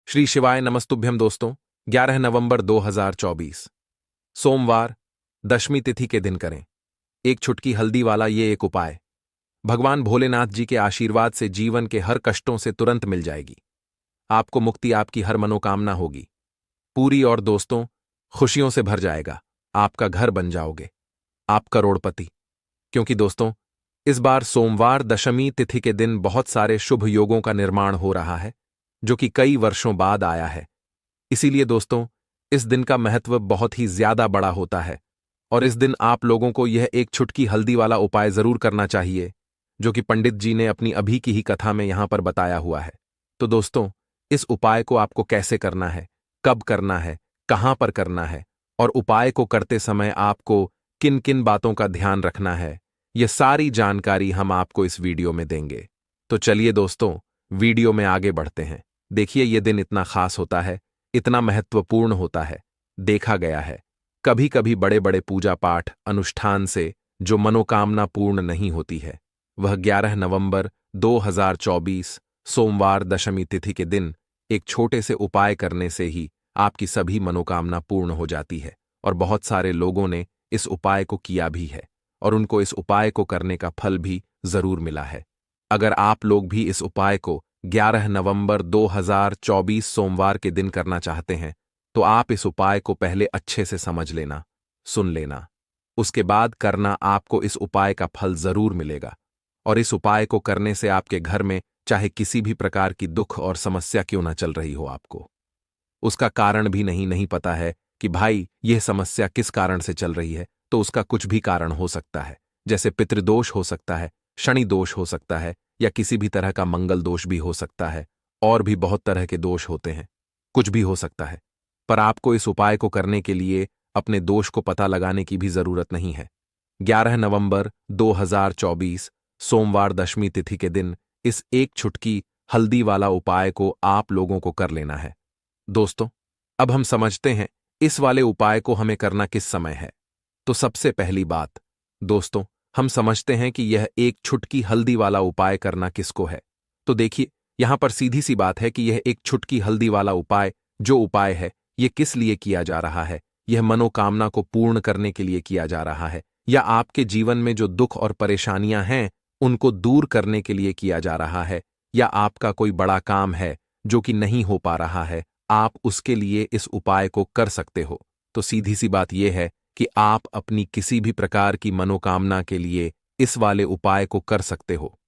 श्री शिवाय नमस्तुभ्यम दोस्तों। 11 नवंबर 2024 सोमवार, दशमी तिथि के दिन करें एक छुटकी हल्दी वाला ये एक उपाय। भगवान भोलेनाथ जी के आशीर्वाद से जीवन के हर कष्टों से तुरंत मिल जाएगी। आपको मुक्ति, आपकी हर मनोकामना होगी पूरी, और दोस्तों खुशियों से भर जाएगा। आपका घर बन जाओगे, आप करोड़पति। क्योंकि दोस्तों इस बार सोमवार दशमी तिथि के दिन बहुत सारे शुभ योगों का निर्माण हो रहा है, जो कि कई वर्षों बाद आया है। इसीलिए दोस्तों इस दिन का महत्व बहुत ही ज्यादा बड़ा होता है, और इस दिन आप लोगों को यह एक छुटकी हल्दी वाला उपाय जरूर करना चाहिए, जो कि पंडित जी ने अपनी अभी की ही कथा में यहां पर बताया हुआ है। तो दोस्तों इस उपाय को आपको कैसे करना है, कब करना है, कहां पर करना है, और उपाय को करते समय आपको किन किन बातों का ध्यान रखना है, यह सारी जानकारी हम आपको इस वीडियो में देंगे। तो चलिए दोस्तों वीडियो में आगे बढ़ते हैं। देखिए यह दिन इतना खास होता है, इतना महत्वपूर्ण होता है। देखा गया है कभी कभी बड़े बड़े पूजा पाठ अनुष्ठान से जो मनोकामना पूर्ण नहीं होती है, वह 11 नवंबर 2024 सोमवार दशमी तिथि के दिन एक छोटे से उपाय करने से ही आपकी सभी मनोकामना पूर्ण हो जाती है। और बहुत सारे लोगों ने इस उपाय को किया भी है, और उनको इस उपाय को करने का फल भी जरूर मिला है। अगर आप लोग भी इस उपाय को 11 नवंबर 2024 सोमवार के दिन करना चाहते हैं, तो आप इस उपाय को पहले अच्छे से समझ लेना, सुन लेना, उसके बाद करना। आपको इस उपाय का फल जरूर मिलेगा। और इस उपाय को करने से आपके घर में चाहे किसी भी प्रकार की दुख और समस्या क्यों ना चल रही हो, आपको उसका कारण भी नहीं पता है कि भाई यह समस्या किस कारण से चल रही है, तो उसका कुछ भी कारण हो सकता है। जैसे पितृदोष हो सकता है, शनि दोष हो सकता है, या किसी भी तरह का मंगल दोष भी हो सकता है, और भी बहुत तरह के दोष होते हैं, कुछ भी हो सकता है। पर आपको इस उपाय को करने के लिए अपने दोष को पता लगाने की भी जरूरत नहीं है। 11 नवंबर 2024 सोमवार दशमी तिथि के दिन इस एक छुटकी हल्दी वाला उपाय को आप लोगों को कर लेना है। दोस्तों अब हम समझते हैं इस वाले उपाय को हमें करना किस समय है। तो सबसे पहली बात दोस्तों, हम समझते हैं कि यह एक छुटकी हल्दी वाला उपाय करना किसको है। तो देखिए यहां पर सीधी सी बात है कि यह एक छुटकी हल्दी वाला उपाय जो उपाय है, यह किस लिए किया जा रहा है। यह मनोकामना को पूर्ण करने के लिए किया जा रहा है, या आपके जीवन में जो दुख और परेशानियां हैं उनको दूर करने के लिए किया जा रहा है, या आपका कोई बड़ा काम है जो कि नहीं हो पा रहा है, आप उसके लिए इस उपाय को कर सकते हो। तो सीधी सी बात यह है कि आप अपनी किसी भी प्रकार की मनोकामना के लिए इस वाले उपाय को कर सकते हो।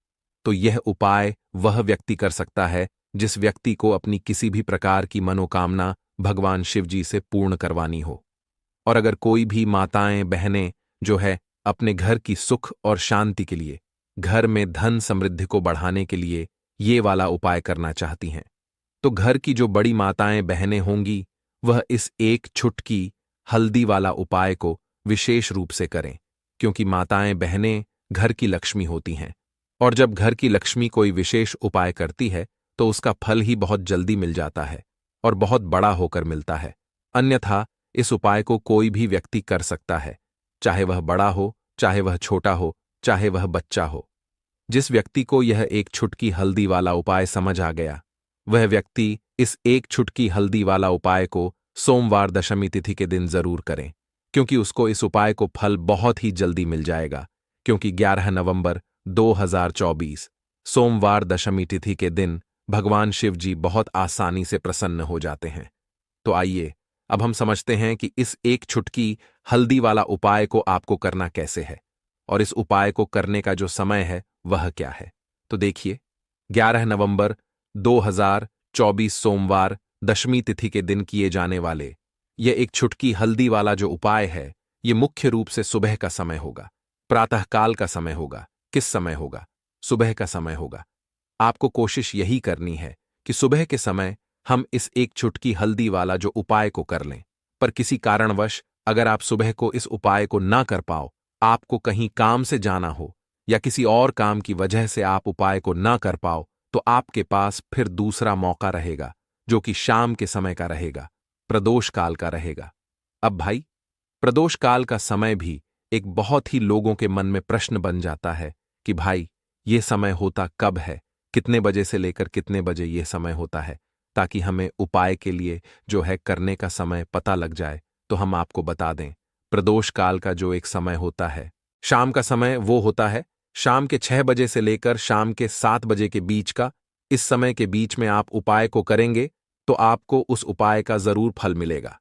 तो यह उपाय वह व्यक्ति कर सकता है जिस व्यक्ति को अपनी किसी भी प्रकार की मनोकामना भगवान शिव जी से पूर्ण करवानी हो। और अगर कोई भी माताएं बहनें जो है अपने घर की सुख और शांति के लिए, घर में धन समृद्धि को बढ़ाने के लिए ये वाला उपाय करना चाहती हैं, तो घर की जो बड़ी माताएं बहनें होंगी वह इस एक छुटकी हल्दी वाला उपाय को विशेष रूप से करें। क्योंकि माताएं बहनें घर की लक्ष्मी होती हैं, और जब घर की लक्ष्मी कोई विशेष उपाय करती है तो उसका फल ही बहुत जल्दी मिल जाता है, और बहुत बड़ा होकर मिलता है। अन्यथा इस उपाय को कोई भी व्यक्ति कर सकता है, चाहे वह बड़ा हो, चाहे वह छोटा हो, चाहे वह बच्चा हो। जिस व्यक्ति को यह एक छुटकी हल्दी वाला उपाय समझ आ गया, वह व्यक्ति इस एक छुटकी हल्दी वाला उपाय को सोमवार दशमी तिथि के दिन जरूर करें, क्योंकि उसको इस उपाय को फल बहुत ही जल्दी मिल जाएगा। क्योंकि 11 नवंबर 2024 सोमवार दशमी तिथि के दिन भगवान शिव जी बहुत आसानी से प्रसन्न हो जाते हैं। तो आइए अब हम समझते हैं कि इस एक छुटकी हल्दी वाला उपाय को आपको करना कैसे है, और इस उपाय को करने का जो समय है वह क्या है। तो देखिए 11 नवंबर 2024 सोमवार दशमी तिथि के दिन किए जाने वाले यह एक छुटकी हल्दी वाला जो उपाय है, यह मुख्य रूप से सुबह का समय होगा, प्रातःकाल का समय होगा। किस समय होगा? सुबह का समय होगा। आपको कोशिश यही करनी है कि सुबह के समय हम इस एक छुटकी हल्दी वाला जो उपाय को कर लें। पर किसी कारणवश अगर आप सुबह को इस उपाय को ना कर पाओ, आपको कहीं काम से जाना हो, या किसी और काम की वजह से आप उपाय को ना कर पाओ, तो आपके पास फिर दूसरा मौका रहेगा, जो कि शाम के समय का रहेगा, प्रदोष काल का रहेगा। अब भाई प्रदोष काल का समय भी एक बहुत ही लोगों के मन में प्रश्न बन जाता है कि भाई ये समय होता कब है, कितने बजे से लेकर कितने बजे यह समय होता है, ताकि हमें उपाय के लिए जो है करने का समय पता लग जाए, तो हम आपको बता दें। प्रदोष काल का जो एक समय होता है, शाम का समय वो होता है शाम के 6 बजे से लेकर शाम के 7 बजे के बीच का। इस समय के बीच में आप उपाय को करेंगे तो आपको उस उपाय का जरूर फल मिलेगा।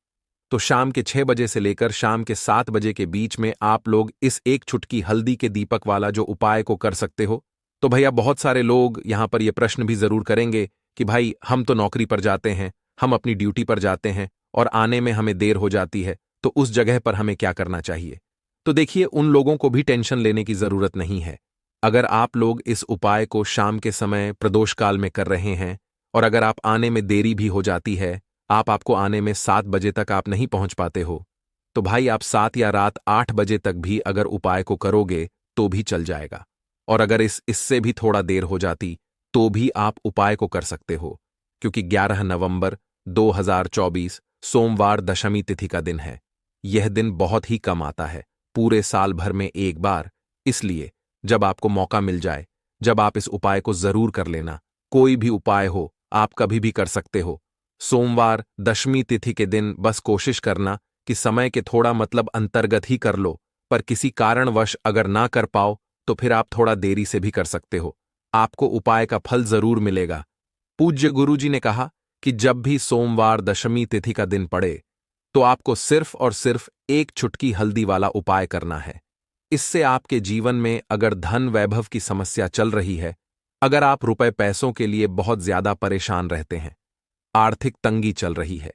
तो शाम के 6 बजे से लेकर शाम के 7 बजे के बीच में आप लोग इस एक चुटकी हल्दी के दीपक वाला जो उपाय को कर सकते हो। तो भैया बहुत सारे लोग यहां पर यह प्रश्न भी जरूर करेंगे कि भाई हम तो नौकरी पर जाते हैं, हम अपनी ड्यूटी पर जाते हैं और आने में हमें देर हो जाती है, तो उस जगह पर हमें क्या करना चाहिए। तो देखिए, उन लोगों को भी टेंशन लेने की जरूरत नहीं है। अगर आप लोग इस उपाय को शाम के समय प्रदोष काल में कर रहे हैं और अगर आप आने में देरी भी हो जाती है, आपको आने में 7 बजे तक आप नहीं पहुंच पाते हो, तो भाई आप 7 या रात 8 बजे तक भी अगर उपाय को करोगे तो भी चल जाएगा। और अगर इससे भी थोड़ा देर हो जाती तो भी आप उपाय को कर सकते हो, क्योंकि 11 नवंबर 2024 सोमवार दशमी तिथि का दिन है। यह दिन बहुत ही कम आता है, पूरे साल भर में एक बार। इसलिए जब आपको मौका मिल जाए, जब आप इस उपाय को जरूर कर लेना। कोई भी उपाय हो, आप कभी भी कर सकते हो। सोमवार दशमी तिथि के दिन बस कोशिश करना कि समय के थोड़ा अंतर्गत ही कर लो, पर किसी कारणवश अगर ना कर पाओ तो फिर आप थोड़ा देरी से भी कर सकते हो। आपको उपाय का फल जरूर मिलेगा। पूज्य गुरुजी ने कहा कि जब भी सोमवार दशमी तिथि का दिन पड़े तो आपको सिर्फ और सिर्फ एक चुटकी हल्दी वाला उपाय करना है। इससे आपके जीवन में अगर धन वैभव की समस्या चल रही है, अगर आप रुपए पैसों के लिए बहुत ज्यादा परेशान रहते हैं, आर्थिक तंगी चल रही है,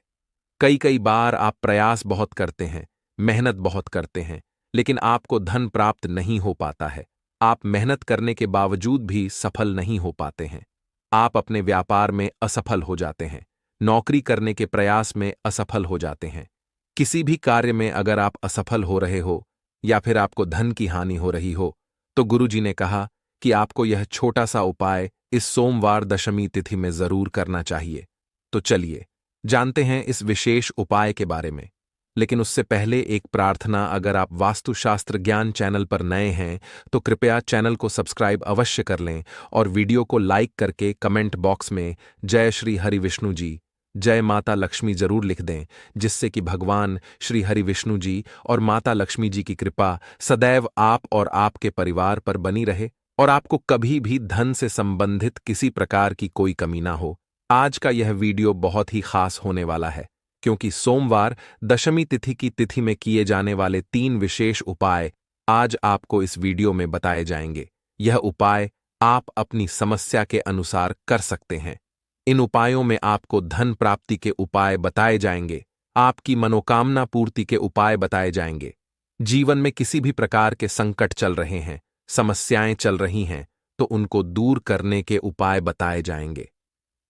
कई कई बार आप प्रयास बहुत करते हैं, मेहनत बहुत करते हैं, लेकिन आपको धन प्राप्त नहीं हो पाता है, आप मेहनत करने के बावजूद भी सफल नहीं हो पाते हैं, आप अपने व्यापार में असफल हो जाते हैं, नौकरी करने के प्रयास में असफल हो जाते हैं, किसी भी कार्य में अगर आप असफल हो रहे हो या फिर आपको धन की हानि हो रही हो, तो गुरुजी ने कहा कि आपको यह छोटा सा उपाय इस सोमवार दशमी तिथि में जरूर करना चाहिए। तो चलिए जानते हैं इस विशेष उपाय के बारे में। लेकिन उससे पहले एक प्रार्थना, अगर आप वास्तुशास्त्र ज्ञान चैनल पर नए हैं तो कृपया चैनल को सब्सक्राइब अवश्य कर लें और वीडियो को लाइक करके कमेंट बॉक्स में जय श्री हरि विष्णु जी, जय माता लक्ष्मी जरूर लिख दें, जिससे कि भगवान श्री हरि विष्णु जी और माता लक्ष्मी जी की कृपा सदैव आप और आपके परिवार पर बनी रहे और आपको कभी भी धन से संबंधित किसी प्रकार की कोई कमी ना हो। आज का यह वीडियो बहुत ही खास होने वाला है, क्योंकि सोमवार दशमी तिथि की तिथि में किए जाने वाले 3 विशेष उपाय आज आपको इस वीडियो में बताए जाएंगे। यह उपाय आप अपनी समस्या के अनुसार कर सकते हैं। इन उपायों में आपको धन प्राप्ति के उपाय बताए जाएंगे, आपकी मनोकामना पूर्ति के उपाय बताए जाएंगे। जीवन में किसी भी प्रकार के संकट चल रहे हैं, समस्याएं चल रही हैं, तो उनको दूर करने के उपाय बताए जाएंगे।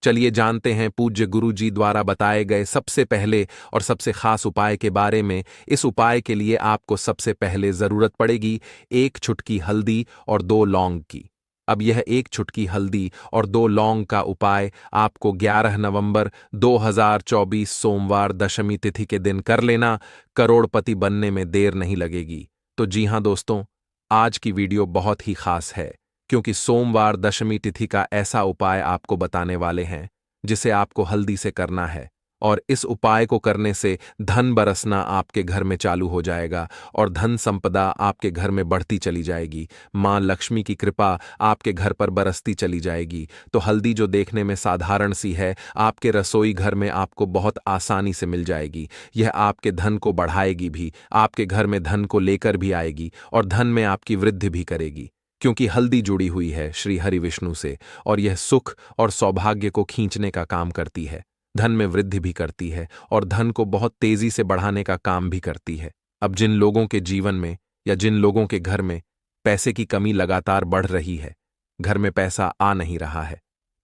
चलिए जानते हैं पूज्य गुरु जी द्वारा बताए गए सबसे पहले और सबसे खास उपाय के बारे में। इस उपाय के लिए आपको सबसे पहले जरूरत पड़ेगी 1 चुटकी हल्दी और 2 लौंग की। अब यह 1 चुटकी हल्दी और 2 लौंग का उपाय आपको 11 नवंबर 2024 सोमवार दशमी तिथि के दिन कर लेना। करोड़पति बनने में देर नहीं लगेगी। तो जी हां दोस्तों, आज की वीडियो बहुत ही खास है, क्योंकि सोमवार दशमी तिथि का ऐसा उपाय आपको बताने वाले हैं जिसे आपको हल्दी से करना है, और इस उपाय को करने से धन बरसना आपके घर में चालू हो जाएगा और धन संपदा आपके घर में बढ़ती चली जाएगी। मां लक्ष्मी की कृपा आपके घर पर बरसती चली जाएगी। तो हल्दी जो देखने में साधारण सी है, आपके रसोई घर में आपको बहुत आसानी से मिल जाएगी। यह आपके धन को बढ़ाएगी भी, आपके घर में धन को लेकर भी आएगी और धन में आपकी वृद्धि भी करेगी, क्योंकि हल्दी जुड़ी हुई है श्री हरि विष्णु से और यह सुख और सौभाग्य को खींचने का काम करती है, धन में वृद्धि भी करती है और धन को बहुत तेजी से बढ़ाने का काम भी करती है। अब जिन लोगों के जीवन में या जिन लोगों के घर में पैसे की कमी लगातार बढ़ रही है, घर में पैसा आ नहीं रहा है,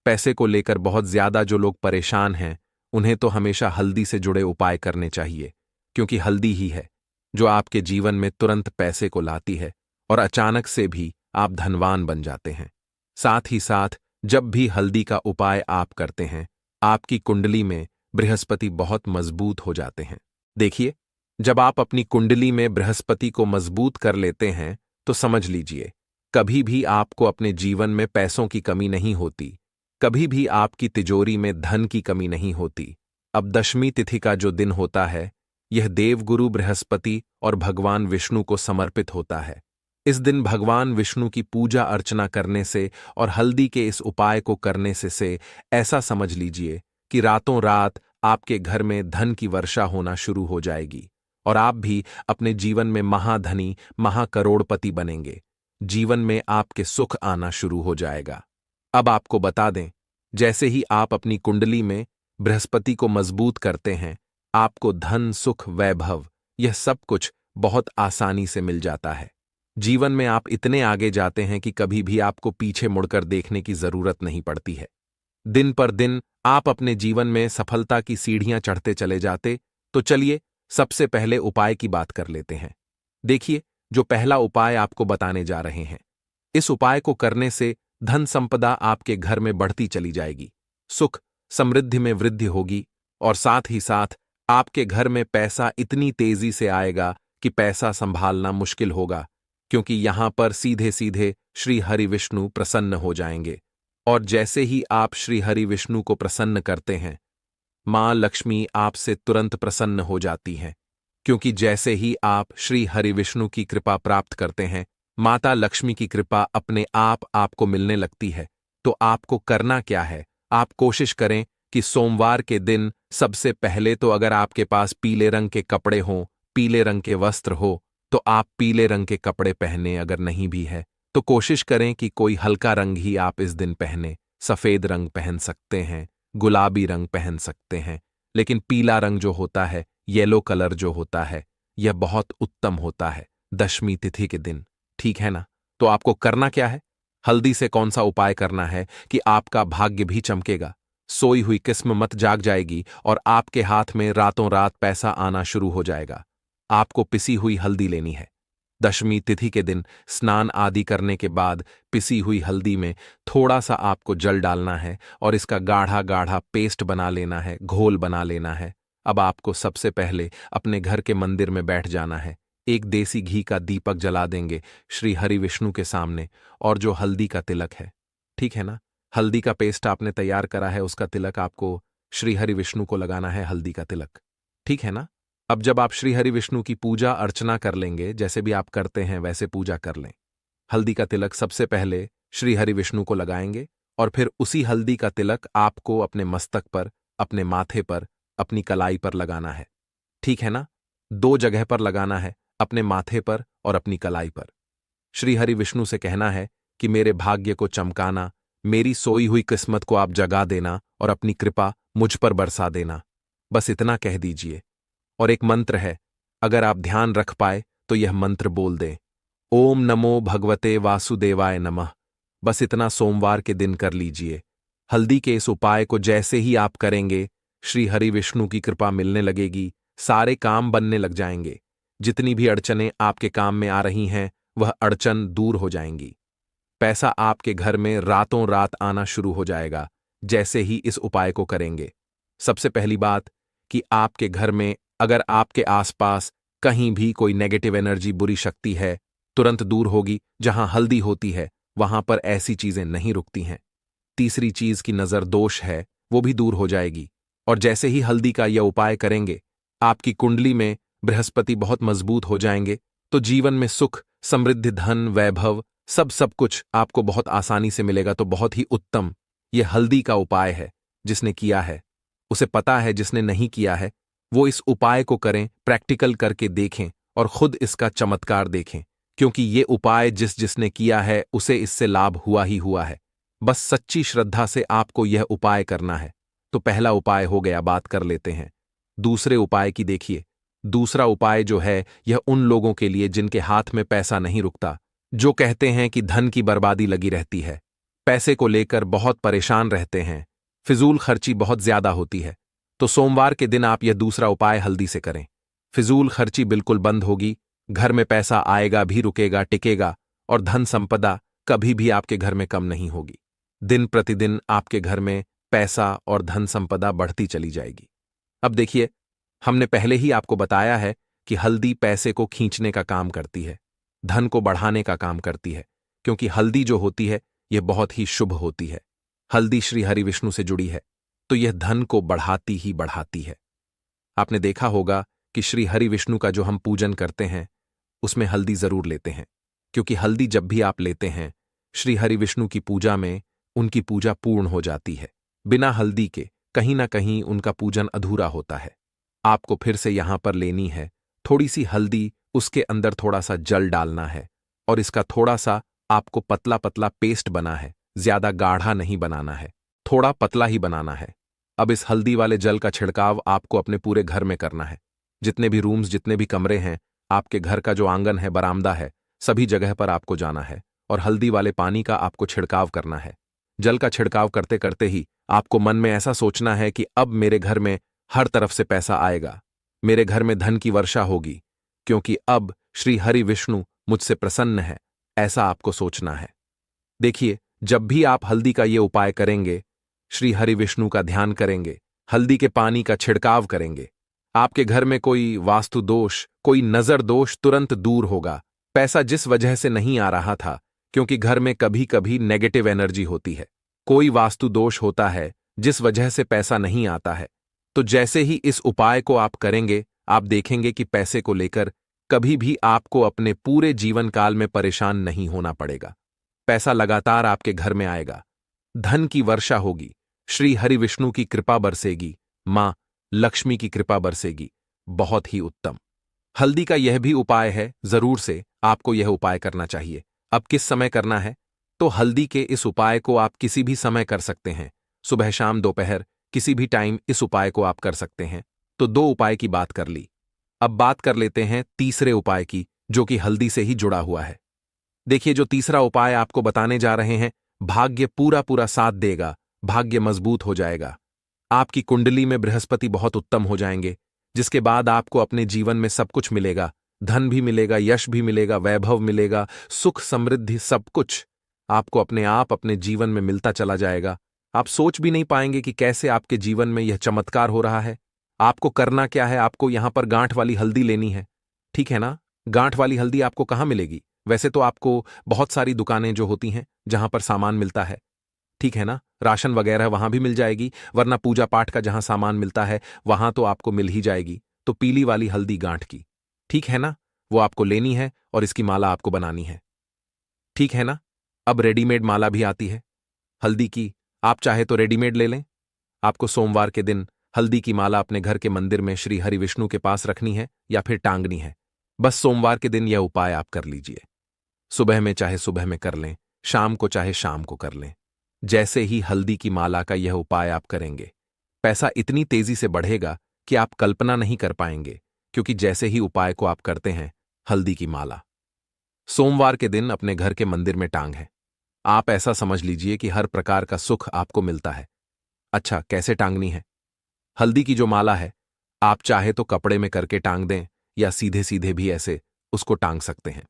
पैसे को लेकर बहुत ज्यादा जो लोग परेशान हैं, उन्हें तो हमेशा हल्दी से जुड़े उपाय करने चाहिए, क्योंकि हल्दी ही है जो आपके जीवन में तुरंत पैसे को लाती है और अचानक से भी आप धनवान बन जाते हैं। साथ ही साथ जब भी हल्दी का उपाय आप करते हैं, आपकी कुंडली में बृहस्पति बहुत मजबूत हो जाते हैं। देखिए, जब आप अपनी कुंडली में बृहस्पति को मजबूत कर लेते हैं तो समझ लीजिए कभी भी आपको अपने जीवन में पैसों की कमी नहीं होती। कभी भी आपकी तिजोरी में धन की कमी नहीं होती। अब दशमी तिथि का जो दिन होता है, यह देवगुरु बृहस्पति और भगवान विष्णु को समर्पित होता है। इस दिन भगवान विष्णु की पूजा अर्चना करने से और हल्दी के इस उपाय को करने से ऐसा समझ लीजिए कि रातों रात आपके घर में धन की वर्षा होना शुरू हो जाएगी और आप भी अपने जीवन में महाधनी महाकरोड़पति बनेंगे। जीवन में आपके सुख आना शुरू हो जाएगा। अब आपको बता दें, जैसे ही आप अपनी कुंडली में बृहस्पति को मजबूत करते हैं, आपको धन सुख वैभव यह सब कुछ बहुत आसानी से मिल जाता है। जीवन में आप इतने आगे जाते हैं कि कभी भी आपको पीछे मुड़कर देखने की जरूरत नहीं पड़ती है। दिन पर दिन आप अपने जीवन में सफलता की सीढ़ियां चढ़ते चले जाते। तो चलिए सबसे पहले उपाय की बात कर लेते हैं। देखिए, जो पहला उपाय आपको बताने जा रहे हैं, इस उपाय को करने से धन संपदा आपके घर में बढ़ती चली जाएगी, सुख समृद्धि में वृद्धि होगी और साथ ही साथ आपके घर में पैसा इतनी तेजी से आएगा कि पैसा संभालना मुश्किल होगा, क्योंकि यहां पर सीधे सीधे श्री हरि विष्णु प्रसन्न हो जाएंगे। और जैसे ही आप श्री हरि विष्णु को प्रसन्न करते हैं, मां लक्ष्मी आपसे तुरंत प्रसन्न हो जाती हैं, क्योंकि जैसे ही आप श्री हरि विष्णु की कृपा प्राप्त करते हैं, माता लक्ष्मी की कृपा अपने आप आपको मिलने लगती है। तो आपको करना क्या है? आप कोशिश करें कि सोमवार के दिन सबसे पहले तो अगर आपके पास पीले रंग के कपड़े हों, पीले रंग के वस्त्र हो, तो आप पीले रंग के कपड़े पहने। अगर नहीं भी है तो कोशिश करें कि कोई हल्का रंग ही आप इस दिन पहने। सफेद रंग पहन सकते हैं, गुलाबी रंग पहन सकते हैं, लेकिन पीला रंग जो होता है, येलो कलर जो होता है, यह बहुत उत्तम होता है दशमी तिथि के दिन। ठीक है ना? तो आपको करना क्या है? हल्दी से कौन सा उपाय करना है कि आपका भाग्य भी चमकेगा, सोई हुई किस्म मत जाग जाएगी और आपके हाथ में रातों रात पैसा आना शुरू हो जाएगा। आपको पिसी हुई हल्दी लेनी है। दशमी तिथि के दिन स्नान आदि करने के बाद पिसी हुई हल्दी में थोड़ा सा आपको जल डालना है और इसका गाढ़ा गाढ़ा पेस्ट बना लेना है, घोल बना लेना है। अब आपको सबसे पहले अपने घर के मंदिर में बैठ जाना है। एक देसी घी का दीपक जला देंगे श्री हरि विष्णु के सामने, और जो हल्दी का तिलक है, ठीक है ना, हल्दी का पेस्ट आपने तैयार करा है, उसका तिलक आपको श्री हरि विष्णु को लगाना है, हल्दी का तिलक। ठीक है ना? अब जब आप श्री हरि विष्णु की पूजा अर्चना कर लेंगे, जैसे भी आप करते हैं वैसे पूजा कर लें। हल्दी का तिलक सबसे पहले श्री हरि विष्णु को लगाएंगे और फिर उसी हल्दी का तिलक आपको अपने मस्तक पर, अपने माथे पर, अपनी कलाई पर लगाना है। ठीक है ना? 2 जगह पर लगाना है, अपने माथे पर और अपनी कलाई पर। श्री हरि विष्णु से कहना है कि मेरे भाग्य को चमकाना, मेरी सोई हुई किस्मत को आप जगा देना और अपनी कृपा मुझ पर बरसा देना। बस इतना कह दीजिए। और एक मंत्र है, अगर आप ध्यान रख पाए तो यह मंत्र बोल दें, ओम नमो भगवते वासुदेवाय नमः। बस इतना सोमवार के दिन कर लीजिए। हल्दी के इस उपाय को जैसे ही आप करेंगे, श्री हरि विष्णु की कृपा मिलने लगेगी, सारे काम बनने लग जाएंगे। जितनी भी अड़चनें आपके काम में आ रही हैं, वह अड़चन दूर हो जाएंगी। पैसा आपके घर में रातों रात आना शुरू हो जाएगा जैसे ही इस उपाय को करेंगे। सबसे पहली बात कि आपके घर में अगर आपके आसपास कहीं भी कोई नेगेटिव एनर्जी, बुरी शक्ति है, तुरंत दूर होगी। जहां हल्दी होती है वहां पर ऐसी चीजें नहीं रुकती हैं। तीसरी चीज की नजर दोष है, वो भी दूर हो जाएगी। और जैसे ही हल्दी का यह उपाय करेंगे, आपकी कुंडली में बृहस्पति बहुत मजबूत हो जाएंगे, तो जीवन में सुख समृद्धि धन वैभव सब कुछ आपको बहुत आसानी से मिलेगा। तो बहुत ही उत्तम यह हल्दी का उपाय है। जिसने किया है उसे पता है, जिसने नहीं किया है वो इस उपाय को करें, प्रैक्टिकल करके देखें और खुद इसका चमत्कार देखें, क्योंकि ये उपाय जिसने किया है उसे इससे लाभ हुआ ही हुआ है। बस सच्ची श्रद्धा से आपको यह उपाय करना है। तो पहला उपाय हो गया, बात कर लेते हैं दूसरे उपाय की। देखिए, दूसरा उपाय जो है यह उन लोगों के लिए जिनके हाथ में पैसा नहीं रुकता, जो कहते हैं कि धन की बर्बादी लगी रहती है, पैसे को लेकर बहुत परेशान रहते हैं, फिजूल खर्ची बहुत ज्यादा होती है। तो सोमवार के दिन आप यह दूसरा उपाय हल्दी से करें। फिजूल खर्ची बिल्कुल बंद होगी, घर में पैसा आएगा भी, रुकेगा, टिकेगा, और धन संपदा कभी भी आपके घर में कम नहीं होगी। दिन प्रतिदिन आपके घर में पैसा और धन संपदा बढ़ती चली जाएगी। अब देखिए, हमने पहले ही आपको बताया है कि हल्दी पैसे को खींचने का काम करती है, धन को बढ़ाने का काम करती है, क्योंकि हल्दी जो होती है यह बहुत ही शुभ होती है। हल्दी श्री हरि विष्णु से जुड़ी है तो यह धन को बढ़ाती ही बढ़ाती है। आपने देखा होगा कि श्री हरि विष्णु का जो हम पूजन करते हैं उसमें हल्दी जरूर लेते हैं, क्योंकि हल्दी जब भी आप लेते हैं श्री हरि विष्णु की पूजा में उनकी पूजा पूर्ण हो जाती है। बिना हल्दी के कहीं ना कहीं उनका पूजन अधूरा होता है। आपको फिर से यहां पर लेनी है थोड़ी सी हल्दी, उसके अंदर थोड़ा सा जल डालना है और इसका थोड़ा सा आपको पतला पतला पेस्ट बना है, ज्यादा गाढ़ा नहीं बनाना है, थोड़ा पतला ही बनाना है। अब इस हल्दी वाले जल का छिड़काव आपको अपने पूरे घर में करना है। जितने भी रूम्स, जितने भी कमरे हैं, आपके घर का जो आंगन है, बरामदा है, सभी जगह पर आपको जाना है और हल्दी वाले पानी का आपको छिड़काव करना है। जल का छिड़काव करते करते ही आपको मन में ऐसा सोचना है कि अब मेरे घर में हर तरफ से पैसा आएगा, मेरे घर में धन की वर्षा होगी, क्योंकि अब श्री हरि विष्णु मुझसे प्रसन्न है, ऐसा आपको सोचना है। देखिए, जब भी आप हल्दी का ये उपाय करेंगे, श्री हरि विष्णु का ध्यान करेंगे, हल्दी के पानी का छिड़काव करेंगे, आपके घर में कोई वास्तु दोष, कोई नजर दोष तुरंत दूर होगा। पैसा जिस वजह से नहीं आ रहा था, क्योंकि घर में कभी कभी नेगेटिव एनर्जी होती है, कोई वास्तु दोष होता है जिस वजह से पैसा नहीं आता है, तो जैसे ही इस उपाय को आप करेंगे, आप देखेंगे कि पैसे को लेकर कभी भी आपको अपने पूरे जीवन काल में परेशान नहीं होना पड़ेगा। पैसा लगातार आपके घर में आएगा, धन की वर्षा होगी, श्री हरि विष्णु की कृपा बरसेगी, मां लक्ष्मी की कृपा बरसेगी। बहुत ही उत्तम। हल्दी का यह भी उपाय है, जरूर से आपको यह उपाय करना चाहिए। अब किस समय करना है? तो हल्दी के इस उपाय को आप किसी भी समय कर सकते हैं, सुबह शाम दोपहर किसी भी टाइम इस उपाय को आप कर सकते हैं। तो 2 उपाय की बात कर ली, अब बात कर लेते हैं तीसरे उपाय की, जो कि हल्दी से ही जुड़ा हुआ है। देखिए, जो तीसरा उपाय आपको बताने जा रहे हैं, भाग्य पूरा पूरा साथ देगा, भाग्य मजबूत हो जाएगा, आपकी कुंडली में बृहस्पति बहुत उत्तम हो जाएंगे, जिसके बाद आपको अपने जीवन में सब कुछ मिलेगा, धन भी मिलेगा, यश भी मिलेगा, वैभव मिलेगा, सुख समृद्धि सब कुछ आपको अपने आप अपने जीवन में मिलता चला जाएगा। आप सोच भी नहीं पाएंगे कि कैसे आपके जीवन में यह चमत्कार हो रहा है। आपको करना क्या है? आपको यहां पर गांठ वाली हल्दी लेनी है, ठीक है ना? गांठ वाली हल्दी आपको कहां मिलेगी? वैसे तो आपको बहुत सारी दुकानें जो होती हैं जहां पर सामान मिलता है, ठीक है ना, राशन वगैरह वहां भी मिल जाएगी, वरना पूजा पाठ का जहां सामान मिलता है वहां तो आपको मिल ही जाएगी। तो पीली वाली हल्दी गांठ की, ठीक है ना, वो आपको लेनी है और इसकी माला आपको बनानी है, ठीक है ना। अब रेडीमेड माला भी आती है हल्दी की, आप चाहे तो रेडीमेड ले लें। आपको सोमवार के दिन हल्दी की माला अपने घर के मंदिर में श्री हरि विष्णु के पास रखनी है या फिर टांगनी है। बस सोमवार के दिन यह उपाय आप कर लीजिए। सुबह में चाहे सुबह में कर लें, शाम को चाहे शाम को कर लें। जैसे ही हल्दी की माला का यह उपाय आप करेंगे, पैसा इतनी तेजी से बढ़ेगा कि आप कल्पना नहीं कर पाएंगे, क्योंकि जैसे ही उपाय को आप करते हैं, हल्दी की माला सोमवार के दिन अपने घर के मंदिर में टांग है, आप ऐसा समझ लीजिए कि हर प्रकार का सुख आपको मिलता है। अच्छा, कैसे टांगनी है? हल्दी की जो माला है, आप चाहे तो कपड़े में करके टांग दें या सीधे सीधे भी ऐसे उसको टांग सकते हैं।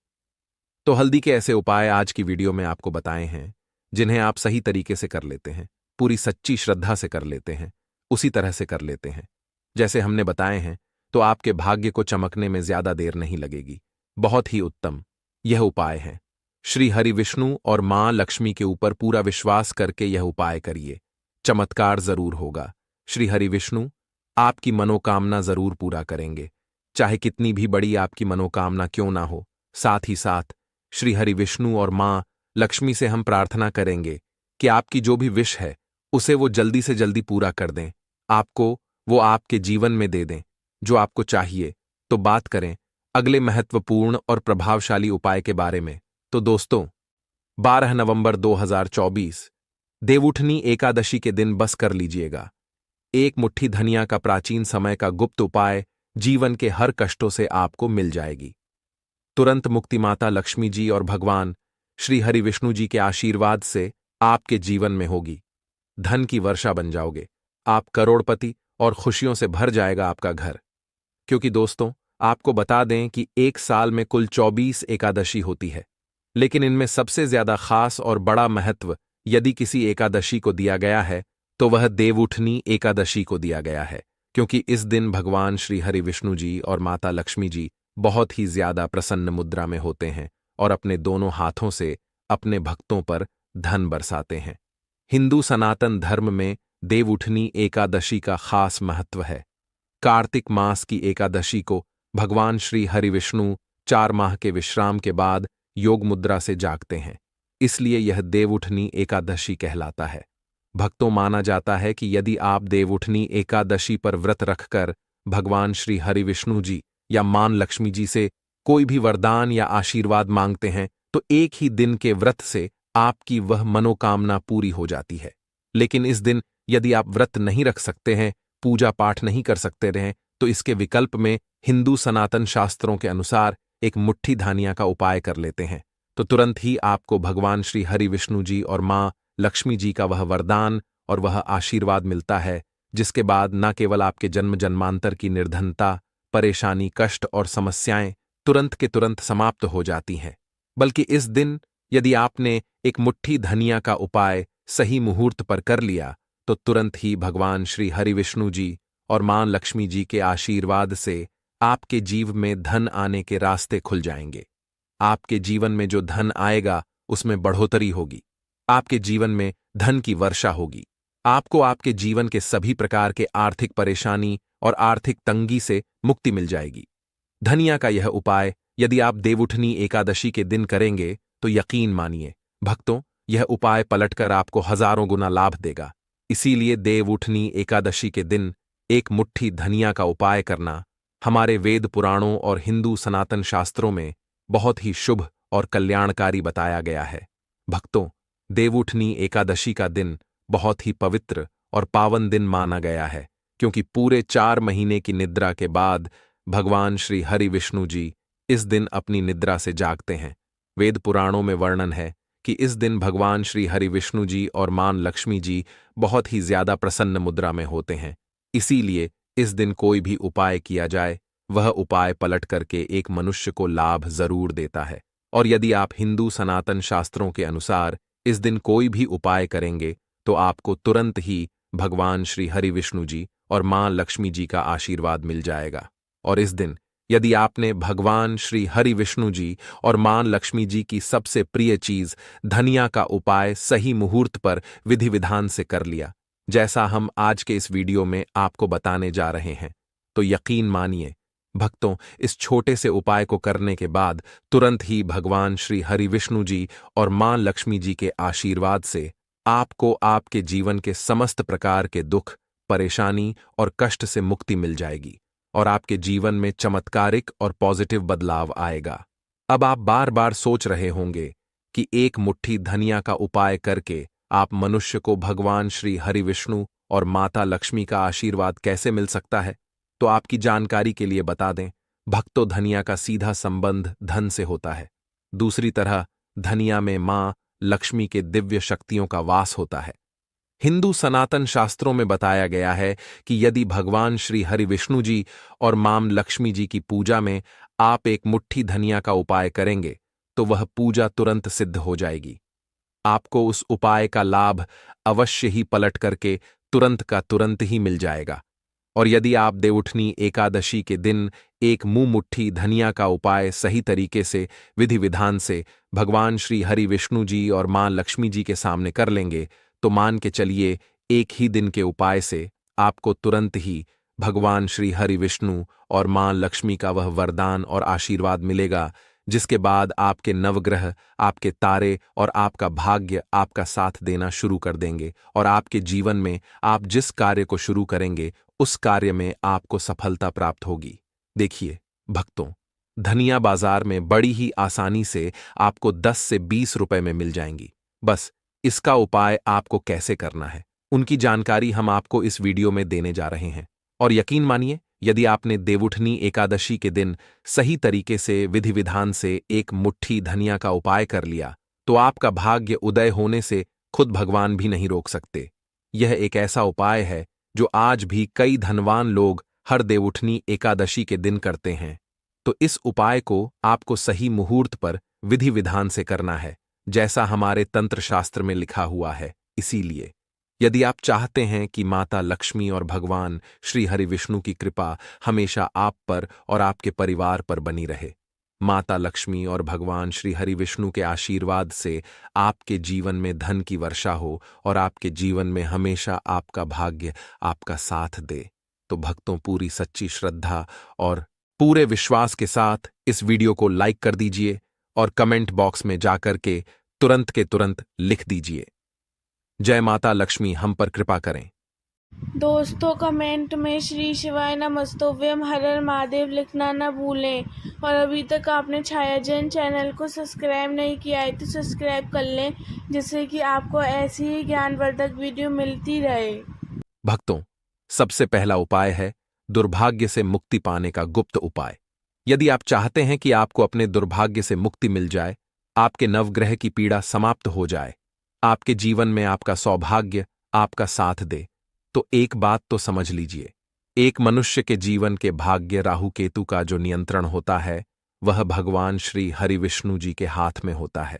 तो हल्दी के ऐसे उपाय आज की वीडियो में आपको बताए हैं, जिन्हें आप सही तरीके से कर लेते हैं, पूरी सच्ची श्रद्धा से कर लेते हैं, उसी तरह से कर लेते हैं जैसे हमने बताए हैं, तो आपके भाग्य को चमकने में ज्यादा देर नहीं लगेगी। बहुत ही उत्तम यह उपाय है। श्री हरि विष्णु और मां लक्ष्मी के ऊपर पूरा विश्वास करके यह उपाय करिए, चमत्कार जरूर होगा। श्री हरि विष्णु आपकी मनोकामना जरूर पूरा करेंगे, चाहे कितनी भी बड़ी आपकी मनोकामना क्यों ना हो। साथ ही साथ श्री हरि विष्णु और मां लक्ष्मी से हम प्रार्थना करेंगे कि आपकी जो भी विश है उसे वो जल्दी से जल्दी पूरा कर दें, आपको वो आपके जीवन में दे दें जो आपको चाहिए। तो बात करें अगले महत्वपूर्ण और प्रभावशाली उपाय के बारे में, तो दोस्तों 12 नवंबर 2024 देवउठनी एकादशी के दिन बस कर लीजिएगा। एक मुट्ठी धनिया का प्राचीन समय का गुप्त उपाय जीवन के हर कष्टों से आपको मिल जाएगी। तुरंत मुक्ति माता लक्ष्मी जी और भगवान श्री हरि विष्णु जी के आशीर्वाद से आपके जीवन में होगी, धन की वर्षा बन जाओगे, आप करोड़पति और खुशियों से भर जाएगा आपका घर। क्योंकि दोस्तों आपको बता दें कि एक साल में कुल 24 एकादशी होती है, लेकिन इनमें सबसे ज्यादा खास और बड़ा महत्व यदि किसी एकादशी को दिया गया है तो वह देवउठनी एकादशी को दिया गया है, क्योंकि इस दिन भगवान श्री हरि विष्णु जी और माता लक्ष्मी जी बहुत ही ज्यादा प्रसन्न मुद्रा में होते हैं और अपने दोनों हाथों से अपने भक्तों पर धन बरसाते हैं। हिंदू सनातन धर्म में देवउठनी एकादशी का खास महत्व है। कार्तिक मास की एकादशी को भगवान श्री हरिविष्णु 4 माह के विश्राम के बाद योग मुद्रा से जागते हैं, इसलिए यह देवउठनी एकादशी कहलाता है। भक्तों, माना जाता है कि यदि आप देवउठनी एकादशी पर व्रत रखकर भगवान श्री हरिविष्णु जी या मां लक्ष्मी जी से कोई भी वरदान या आशीर्वाद मांगते हैं तो एक ही दिन के व्रत से आपकी वह मनोकामना पूरी हो जाती है। लेकिन इस दिन यदि आप व्रत नहीं रख सकते हैं, पूजा पाठ नहीं कर सकते रहें, तो इसके विकल्प में हिंदू सनातन शास्त्रों के अनुसार एक मुट्ठी धानिया का उपाय कर लेते हैं, तो तुरंत ही आपको भगवान श्री हरिविष्णु जी और मां लक्ष्मी जी का वह वरदान और वह आशीर्वाद मिलता है, जिसके बाद न केवल आपके जन्म जन्मांतर की निर्धनता, परेशानी, कष्ट और समस्याएं तुरंत के तुरंत समाप्त हो जाती हैं, बल्कि इस दिन यदि आपने एक मुट्ठी धनिया का उपाय सही मुहूर्त पर कर लिया तो तुरंत ही भगवान श्री हरिविष्णु जी और मां लक्ष्मी जी के आशीर्वाद से आपके जीव में धन आने के रास्ते खुल जाएंगे। आपके जीवन में जो धन आएगा उसमें बढ़ोतरी होगी, आपके जीवन में धन की वर्षा होगी, आपको आपके जीवन के सभी प्रकार के आर्थिक परेशानी और आर्थिक तंगी से मुक्ति मिल जाएगी। धनिया का यह उपाय यदि आप देवउठनी एकादशी के दिन करेंगे तो यकीन मानिए भक्तों, यह उपाय पलटकर आपको हजारों गुना लाभ देगा। इसीलिए देवउठनी एकादशी के दिन एक मुट्ठी धनिया का उपाय करना हमारे वेद पुराणों और हिंदू सनातन शास्त्रों में बहुत ही शुभ और कल्याणकारी बताया गया है। भक्तों, देवउठनी एकादशी का दिन बहुत ही पवित्र और पावन दिन माना गया है, क्योंकि पूरे 4 महीने की निद्रा के बाद भगवान श्री हरिविष्णु जी इस दिन अपनी निद्रा से जागते हैं। वेद पुराणों में वर्णन है कि इस दिन भगवान श्री हरिविष्णु जी और मां लक्ष्मी जी बहुत ही ज्यादा प्रसन्न मुद्रा में होते हैं। इसीलिए इस दिन कोई भी उपाय किया जाए, वह उपाय पलट करके एक मनुष्य को लाभ जरूर देता है। और यदि आप हिंदू सनातन शास्त्रों के अनुसार इस दिन कोई भी उपाय करेंगे तो आपको तुरंत ही भगवान श्री हरिविष्णु जी और मां लक्ष्मी जी का आशीर्वाद मिल जाएगा। और इस दिन यदि आपने भगवान श्री हरिविष्णु जी और मां लक्ष्मी जी की सबसे प्रिय चीज धनिया का उपाय सही मुहूर्त पर विधि विधान से कर लिया, जैसा हम आज के इस वीडियो में आपको बताने जा रहे हैं, तो यकीन मानिए भक्तों, इस छोटे से उपाय को करने के बाद तुरंत ही भगवान श्री हरिविष्णु जी और मां लक्ष्मी जी के आशीर्वाद से आपको आपके जीवन के समस्त प्रकार के दुख, परेशानी और कष्ट से मुक्ति मिल जाएगी और आपके जीवन में चमत्कारिक और पॉजिटिव बदलाव आएगा। अब आप बार बार सोच रहे होंगे कि एक मुट्ठी धनिया का उपाय करके आप मनुष्य को भगवान श्री हरिविष्णु और माता लक्ष्मी का आशीर्वाद कैसे मिल सकता है। तो आपकी जानकारी के लिए बता दें, भक्तों, धनिया का सीधा संबंध धन से होता है। दूसरी तरह धनिया में मां लक्ष्मी के दिव्य शक्तियों का वास होता है। हिंदू सनातन शास्त्रों में बताया गया है कि यदि भगवान श्री हरिविष्णु जी और मां लक्ष्मी जी की पूजा में आप एक मुट्ठी धनिया का उपाय करेंगे तो वह पूजा तुरंत सिद्ध हो जाएगी। आपको उस उपाय का लाभ अवश्य ही पलट करके तुरंत का तुरंत ही मिल जाएगा। और यदि आप देवउठनी एकादशी के दिन एक मुंह मुट्ठी धनिया का उपाय सही तरीके से विधि विधान से भगवान श्री हरिविष्णु जी और मां लक्ष्मी जी के सामने कर लेंगे तो मान के चलिए एक ही दिन के उपाय से आपको तुरंत ही भगवान श्री हरिविष्णु और मां लक्ष्मी का वह वरदान और आशीर्वाद मिलेगा, जिसके बाद आपके नवग्रह, आपके तारे और आपका भाग्य आपका साथ देना शुरू कर देंगे और आपके जीवन में आप जिस कार्य को शुरू करेंगे उस कार्य में आपको सफलता प्राप्त होगी। देखिए भक्तों, धनिया बाजार में बड़ी ही आसानी से आपको 10 से 20 रुपए में मिल जाएंगी। बस इसका उपाय आपको कैसे करना है उनकी जानकारी हम आपको इस वीडियो में देने जा रहे हैं। और यकीन मानिए, यदि आपने देवउठनी एकादशी के दिन सही तरीके से विधि विधान से एक मुट्ठी धनिया का उपाय कर लिया तो आपका भाग्य उदय होने से खुद भगवान भी नहीं रोक सकते। यह एक ऐसा उपाय है जो आज भी कई धनवान लोग हर देवउठनी एकादशी के दिन करते हैं। तो इस उपाय को आपको सही मुहूर्त पर विधि विधान से करना है, जैसा हमारे तंत्र शास्त्र में लिखा हुआ है। इसीलिए यदि आप चाहते हैं कि माता लक्ष्मी और भगवान श्री हरिविष्णु की कृपा हमेशा आप पर और आपके परिवार पर बनी रहे, माता लक्ष्मी और भगवान श्री हरि विष्णु के आशीर्वाद से आपके जीवन में धन की वर्षा हो और आपके जीवन में हमेशा आपका भाग्य आपका साथ दे। तो भक्तों, पूरी सच्ची श्रद्धा और पूरे विश्वास के साथ इस वीडियो को लाइक कर दीजिए और कमेंट बॉक्स में जाकर के तुरंत लिख दीजिए, जय माता लक्ष्मी हम पर कृपा करें। दोस्तों, कमेंट में श्री शिवाय नमस्तोभ्यम हर हर महादेव लिखना न भूलें। और अभी तक आपने छायाजन चैनल को सब्सक्राइब नहीं किया है तो सब्सक्राइब कर लें, जिससे कि आपको ऐसी ही ज्ञानवर्धक वीडियो मिलती रहे। भक्तों, सबसे पहला उपाय है दुर्भाग्य से मुक्ति पाने का गुप्त उपाय। यदि आप चाहते हैं कि आपको अपने दुर्भाग्य से मुक्ति मिल जाए, आपके नवग्रह की पीड़ा समाप्त हो जाए, आपके जीवन में आपका सौभाग्य आपका साथ दे, तो एक बात तो समझ लीजिए, एक मनुष्य के जीवन के भाग्य राहु केतु का जो नियंत्रण होता है वह भगवान श्री हरि विष्णु जी के हाथ में होता है।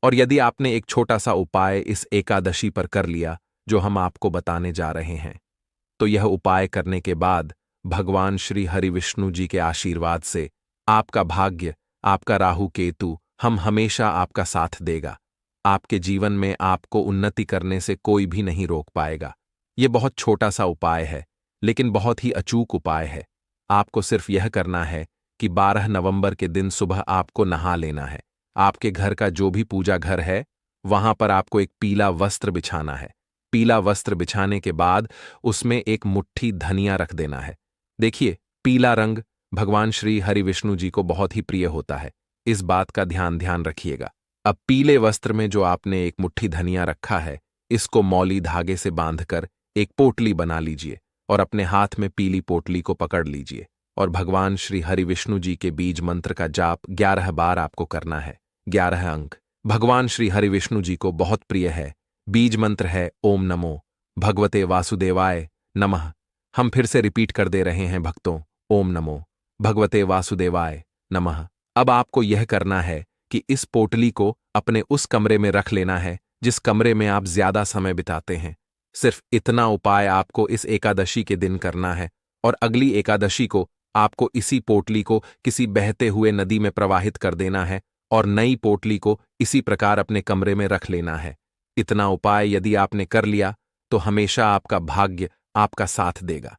और यदि आपने एक छोटा सा उपाय इस एकादशी पर कर लिया जो हम आपको बताने जा रहे हैं, तो यह उपाय करने के बाद भगवान श्री हरि विष्णु जी के आशीर्वाद से आपका भाग्य आपका राहु केतु हम हमेशा आपका साथ देगा। आपके जीवन में आपको उन्नति करने से कोई भी नहीं रोक पाएगा। यह बहुत छोटा सा उपाय है, लेकिन बहुत ही अचूक उपाय है। आपको सिर्फ यह करना है कि 12 नवंबर के दिन सुबह आपको नहा लेना है। आपके घर का जो भी पूजा घर है वहां पर आपको एक पीला वस्त्र बिछाना है। पीला वस्त्र बिछाने के बाद उसमें एक मुट्ठी धनिया रख देना है। देखिए, पीला रंग भगवान श्री हरि विष्णु जी को बहुत ही प्रिय होता है, इस बात का ध्यान रखिएगा। अब पीले वस्त्र में जो आपने एक मुट्ठी धनिया रखा है, इसको मौली धागे से बांधकर एक पोटली बना लीजिए और अपने हाथ में पीली पोटली को पकड़ लीजिए और भगवान श्री हरि विष्णु जी के बीज मंत्र का जाप 11 बार आपको करना है। 11 अंक भगवान श्री हरि विष्णु जी को बहुत प्रिय है। बीज मंत्र है ओम नमो भगवते वासुदेवाय नमः। हम फिर से रिपीट कर दे रहे हैं भक्तों, ओम नमो भगवते वासुदेवाय नमः। अब आपको यह करना है कि इस पोटली को अपने उस कमरे में रख लेना है जिस कमरे में आप ज्यादा समय बिताते हैं। सिर्फ इतना उपाय आपको इस एकादशी के दिन करना है और अगली एकादशी को आपको इसी पोटली को किसी बहते हुए नदी में प्रवाहित कर देना है और नई पोटली को इसी प्रकार अपने कमरे में रख लेना है। इतना उपाय यदि आपने कर लिया तो हमेशा आपका भाग्य आपका साथ देगा।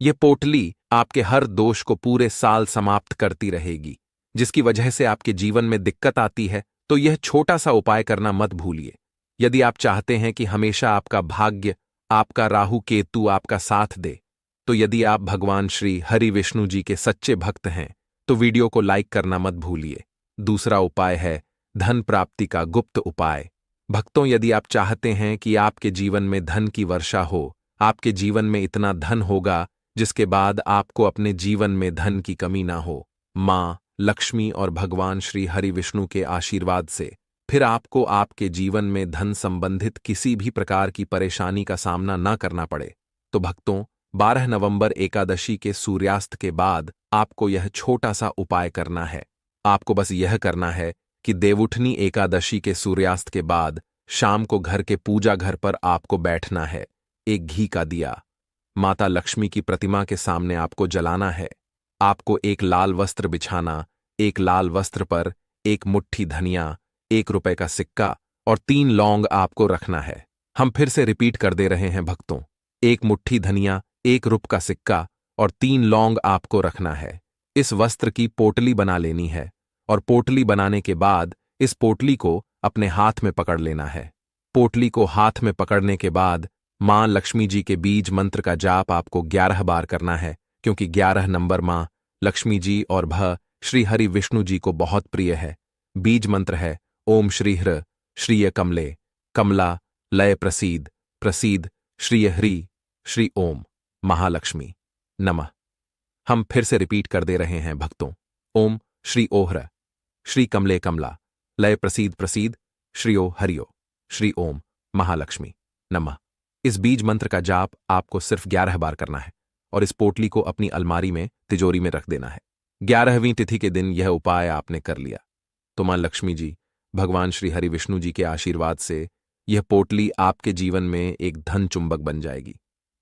यह पोटली आपके हर दोष को पूरे साल समाप्त करती रहेगी। जिसकी वजह से आपके जीवन में दिक्कत आती है, तो यह छोटा सा उपाय करना मत भूलिए। यदि आप चाहते हैं कि हमेशा आपका भाग्य आपका राहु केतु आपका साथ दे, तो यदि आप भगवान श्री हरि विष्णु जी के सच्चे भक्त हैं तो वीडियो को लाइक करना मत भूलिए। दूसरा उपाय है धन प्राप्ति का गुप्त उपाय। भक्तों, यदि आप चाहते हैं कि आपके जीवन में धन की वर्षा हो, आपके जीवन में इतना धन होगा जिसके बाद आपको अपने जीवन में धन की कमी ना हो, मां लक्ष्मी और भगवान श्री हरि विष्णु के आशीर्वाद से फिर आपको आपके जीवन में धन संबंधित किसी भी प्रकार की परेशानी का सामना न करना पड़े, तो भक्तों 12 नवंबर एकादशी के सूर्यास्त के बाद आपको यह छोटा सा उपाय करना है। आपको बस यह करना है कि देवउठनी एकादशी के सूर्यास्त के बाद शाम को घर के पूजा घर पर आपको बैठना है। एक घी का दिया माता लक्ष्मी की प्रतिमा के सामने आपको जलाना है। आपको एक लाल वस्त्र बिछाना, एक लाल वस्त्र पर एक मुट्ठी धनिया, 1 रुपए का सिक्का और 3 लौंग आपको रखना है। हम फिर से रिपीट कर दे रहे हैं भक्तों, 1 मुट्ठी धनिया, 1 रुपए का सिक्का और 3 लौंग आपको रखना है। इस वस्त्र की पोटली बना लेनी है और पोटली बनाने के बाद इस पोटली को अपने हाथ में पकड़ लेना है। पोटली को हाथ में पकड़ने के बाद मां लक्ष्मी जी के बीज मंत्र का जाप आपको 11 बार करना है, क्योंकि 11 नंबर मां लक्ष्मी जी और श्री हरि विष्णु जी को बहुत प्रिय है। बीज मंत्र है ओम श्रीह्र श्रीय कमले कमला लय प्रसीद प्रसीद श्रीय ह्री श्री ओम महालक्ष्मी नमः। हम फिर से रिपीट कर दे रहे हैं भक्तों, ओम श्री ओह्र श्री कमले कमला लय प्रसीद प्रसीद श्रीओ हरिओ श्री ओम महालक्ष्मी नमः। इस बीज मंत्र का जाप आपको सिर्फ 11 बार करना है और इस पोटली को अपनी अलमारी में तिजोरी में रख देना है। 11वीं तिथि के दिन यह उपाय आपने कर लिया तो मां लक्ष्मी जी भगवान श्री हरि विष्णु जी के आशीर्वाद से यह पोटली आपके जीवन में एक धन चुंबक बन जाएगी,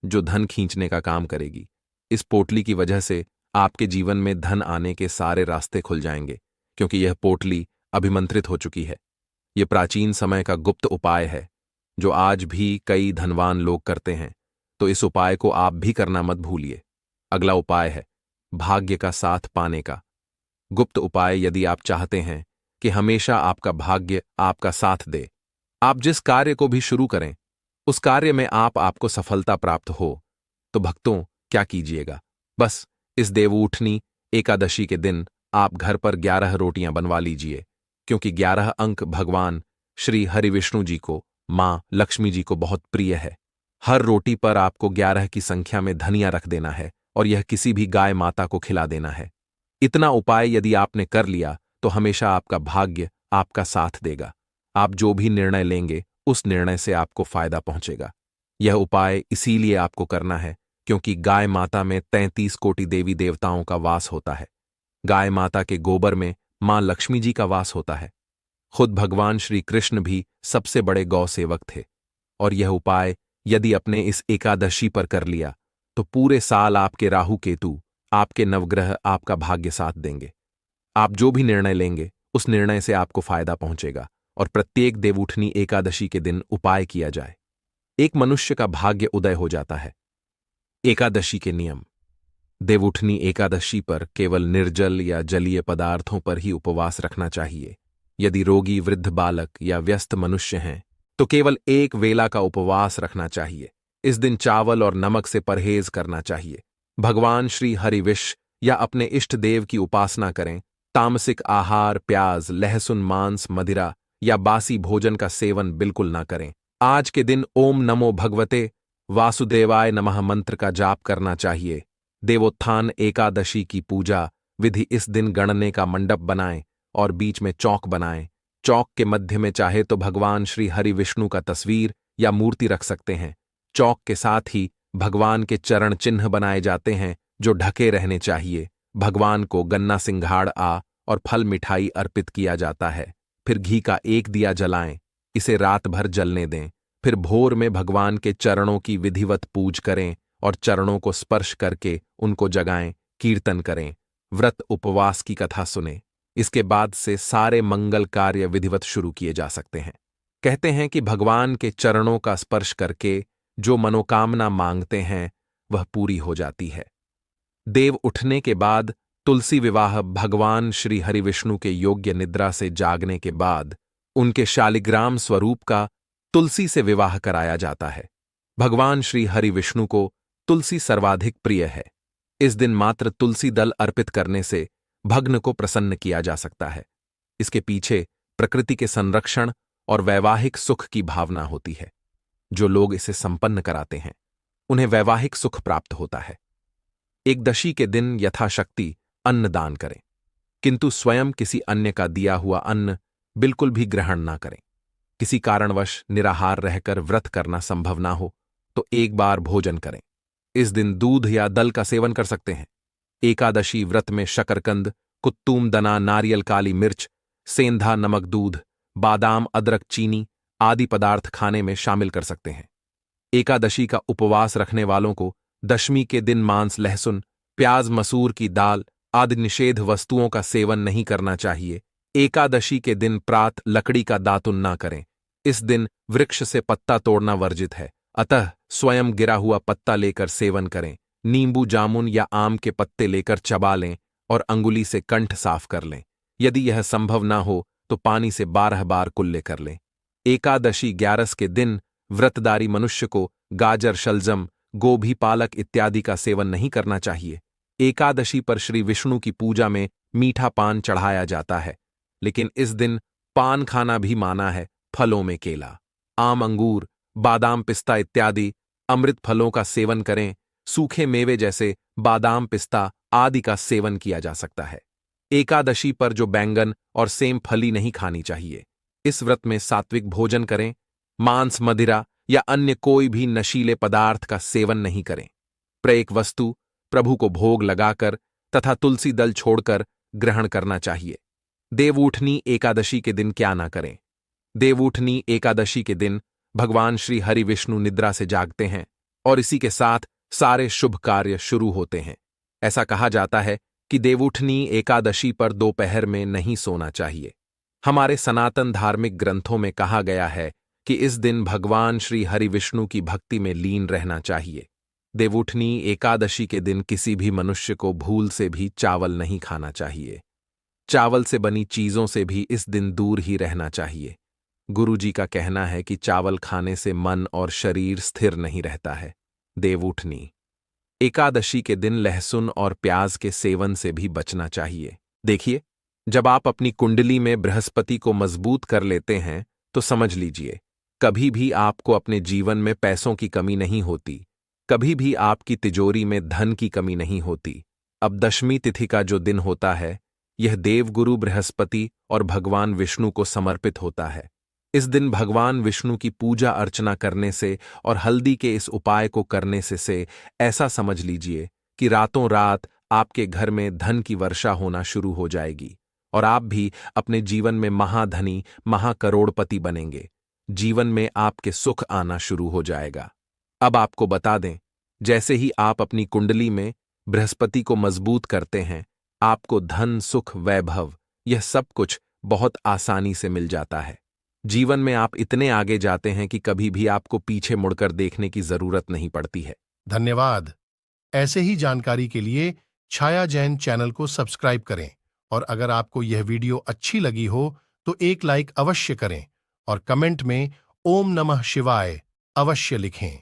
जो धन खींचने का काम करेगी। इस पोटली की वजह से आपके जीवन में धन आने के सारे रास्ते खुल जाएंगे। क्योंकि यह पोटली अभिमंत्रित हो चुकी है। यह प्राचीन समय का गुप्त उपाय है जो आज भी कई धनवान लोग करते हैं, तो इस उपाय को आप भी करना मत भूलिए। अगला उपाय है भाग्य का साथ पाने का। गुप्त उपाय यदि आप चाहते हैं कि हमेशा आपका भाग्य आपका साथ दे, आप जिस कार्य को भी शुरू करें उस कार्य में आपको सफलता प्राप्त हो, तो भक्तों क्या कीजिएगा, बस इस देवउठनी एकादशी के दिन आप घर पर 11 रोटियां बनवा लीजिए, क्योंकि 11 अंक भगवान श्री हरिविष्णु जी को, मां लक्ष्मी जी को बहुत प्रिय है। हर रोटी पर आपको 11 की संख्या में धनिया रख देना है और यह किसी भी गाय माता को खिला देना है। इतना उपाय यदि आपने कर लिया तो हमेशा आपका भाग्य आपका साथ देगा। आप जो भी निर्णय लेंगे उस निर्णय से आपको फायदा पहुंचेगा। यह उपाय इसीलिए आपको करना है क्योंकि गाय माता में 33 कोटि देवी देवताओं का वास होता है। गाय माता के गोबर में मां लक्ष्मी जी का वास होता है। खुद भगवान श्री कृष्ण भी सबसे बड़े गौ सेवक थे, और यह उपाय यदि अपने इस एकादशी पर कर लिया तो पूरे साल आपके राहु केतु, आपके नवग्रह आपका भाग्य साथ देंगे। आप जो भी निर्णय लेंगे उस निर्णय से आपको फायदा पहुंचेगा, और प्रत्येक देवउठनी एकादशी के दिन उपाय किया जाए, एक मनुष्य का भाग्य उदय हो जाता है। एकादशी के नियम। देवउठनी एकादशी पर केवल निर्जल या जलीय पदार्थों पर ही उपवास रखना चाहिए। यदि रोगी, वृद्ध, बालक या व्यस्त मनुष्य हैं तो केवल एक वेला का उपवास रखना चाहिए। इस दिन चावल और नमक से परहेज करना चाहिए। भगवान श्री हरिविष या अपने इष्ट देव की उपासना करें। तामसिक आहार, प्याज, लहसुन, मांस, मदिरा या बासी भोजन का सेवन बिल्कुल ना करें। आज के दिन ओम नमो भगवते वासुदेवाय नमः मंत्र का जाप करना चाहिए। देवोत्थान एकादशी की पूजा विधि। इस दिन गणने का मंडप बनाएं और बीच में चौक बनाएं। चौक के मध्य में चाहे तो भगवान श्री हरिविष्णु का तस्वीर या मूर्ति रख सकते हैं। चौक के साथ ही भगवान के चरण चिन्ह बनाए जाते हैं जो ढके रहने चाहिए। भगवान को गन्ना, सिंघाड़ और फल मिठाई अर्पित किया जाता है। फिर घी का एक दिया जलाएं, इसे रात भर जलने दें। फिर भोर में भगवान के चरणों की विधिवत पूज करें और चरणों को स्पर्श करके उनको जगाएं, कीर्तन करें, व्रत उपवास की कथा सुनें। इसके बाद से सारे मंगल कार्य विधिवत शुरू किए जा सकते हैं। कहते हैं कि भगवान के चरणों का स्पर्श करके जो मनोकामना मांगते हैं वह पूरी हो जाती है। देव उठने के बाद तुलसी विवाह। भगवान श्री हरिविष्णु के योग्य निद्रा से जागने के बाद उनके शालिग्राम स्वरूप का तुलसी से विवाह कराया जाता है। भगवान श्री हरिविष्णु को तुलसी सर्वाधिक प्रिय है। इस दिन मात्र तुलसी दल अर्पित करने से भग्न को प्रसन्न किया जा सकता है। इसके पीछे प्रकृति के संरक्षण और वैवाहिक सुख की भावना होती है। जो लोग इसे संपन्न कराते हैं उन्हें वैवाहिक सुख प्राप्त होता है। एकदशी के दिन यथाशक्ति अन्न दान करें, किंतु स्वयं किसी अन्य का दिया हुआ अन्न बिल्कुल भी ग्रहण ना करें। किसी कारणवश निराहार रहकर व्रत करना संभव ना हो तो एक बार भोजन करें। इस दिन दूध या दल का सेवन कर सकते हैं। एकादशी व्रत में शकरकंद, कुत्तूम दना, नारियल, काली मिर्च, सेंधा, नमक, दूध, बादाम, अदरक, चीनी आदि पदार्थ खाने में शामिल कर सकते हैं। एकादशी का उपवास रखने वालों को दशमी के दिन मांस, लहसुन, प्याज, मसूर की दाल आदि निषेध वस्तुओं का सेवन नहीं करना चाहिए। एकादशी के दिन प्रात लकड़ी का दातुन ना करें। इस दिन वृक्ष से पत्ता तोड़ना वर्जित है, अतः स्वयं गिरा हुआ पत्ता लेकर सेवन करें। नींबू, जामुन या आम के पत्ते लेकर चबा लें और अंगुली से कंठ साफ कर लें। यदि यह संभव ना हो तो पानी से 12 बार कुल्ले कर लें। एकादशी 11 के दिन व्रतधारी मनुष्य को गाजर, शलजम, गोभी, पालक इत्यादि का सेवन नहीं करना चाहिए। एकादशी पर श्री विष्णु की पूजा में मीठा पान चढ़ाया जाता है, लेकिन इस दिन पान खाना भी माना है। फलों में केला, आम, अंगूर, बादाम, पिस्ता इत्यादि अमृत फलों का सेवन करें। सूखे मेवे जैसे बादाम, पिस्ता आदि का सेवन किया जा सकता है। एकादशी पर जो बैंगन और सेम फली नहीं खानी चाहिए। इस व्रत में सात्विक भोजन करें। मांस, मदिरा या अन्य कोई भी नशीले पदार्थ का सेवन नहीं करें। प्रत्येक वस्तु प्रभु को भोग लगाकर तथा तुलसी दल छोड़कर ग्रहण करना चाहिए। देवउठनी एकादशी के दिन क्या ना करें। देवउठनी एकादशी के दिन भगवान श्री हरिविष्णु निद्रा से जागते हैं और इसी के साथ सारे शुभ कार्य शुरू होते हैं। ऐसा कहा जाता है कि देवउठनी एकादशी पर दोपहर में नहीं सोना चाहिए। हमारे सनातन धार्मिक ग्रंथों में कहा गया है कि इस दिन भगवान श्री हरि विष्णु की भक्ति में लीन रहना चाहिए। देवउठनी एकादशी के दिन किसी भी मनुष्य को भूल से भी चावल नहीं खाना चाहिए। चावल से बनी चीजों से भी इस दिन दूर ही रहना चाहिए। गुरुजी का कहना है कि चावल खाने से मन और शरीर स्थिर नहीं रहता है। देवउठनी एकादशी के दिन लहसुन और प्याज के सेवन से भी बचना चाहिए। देखिए, जब आप अपनी कुंडली में बृहस्पति को मजबूत कर लेते हैं तो समझ लीजिए, कभी भी आपको अपने जीवन में पैसों की कमी नहीं होती, कभी भी आपकी तिजोरी में धन की कमी नहीं होती। अब दशमी तिथि का जो दिन होता है, यह देवगुरु बृहस्पति और भगवान विष्णु को समर्पित होता है। इस दिन भगवान विष्णु की पूजा अर्चना करने से और हल्दी के इस उपाय को करने से ऐसा समझ लीजिए कि रातों रात आपके घर में धन की वर्षा होना शुरू हो जाएगी और आप भी अपने जीवन में महाधनी महाकरोड़पति बनेंगे। जीवन में आपके सुख आना शुरू हो जाएगा। अब आपको बता दें, जैसे ही आप अपनी कुंडली में बृहस्पति को मजबूत करते हैं, आपको धन सुख वैभव यह सब कुछ बहुत आसानी से मिल जाता है। जीवन में आप इतने आगे जाते हैं कि कभी भी आपको पीछे मुड़कर देखने की जरूरत नहीं पड़ती है। धन्यवाद। ऐसे ही जानकारी के लिए छाया जैन चैनल को सब्सक्राइब करें और अगर आपको यह वीडियो अच्छी लगी हो तो एक लाइक अवश्य करें और कमेंट में ओम नमः शिवाय अवश्य लिखें।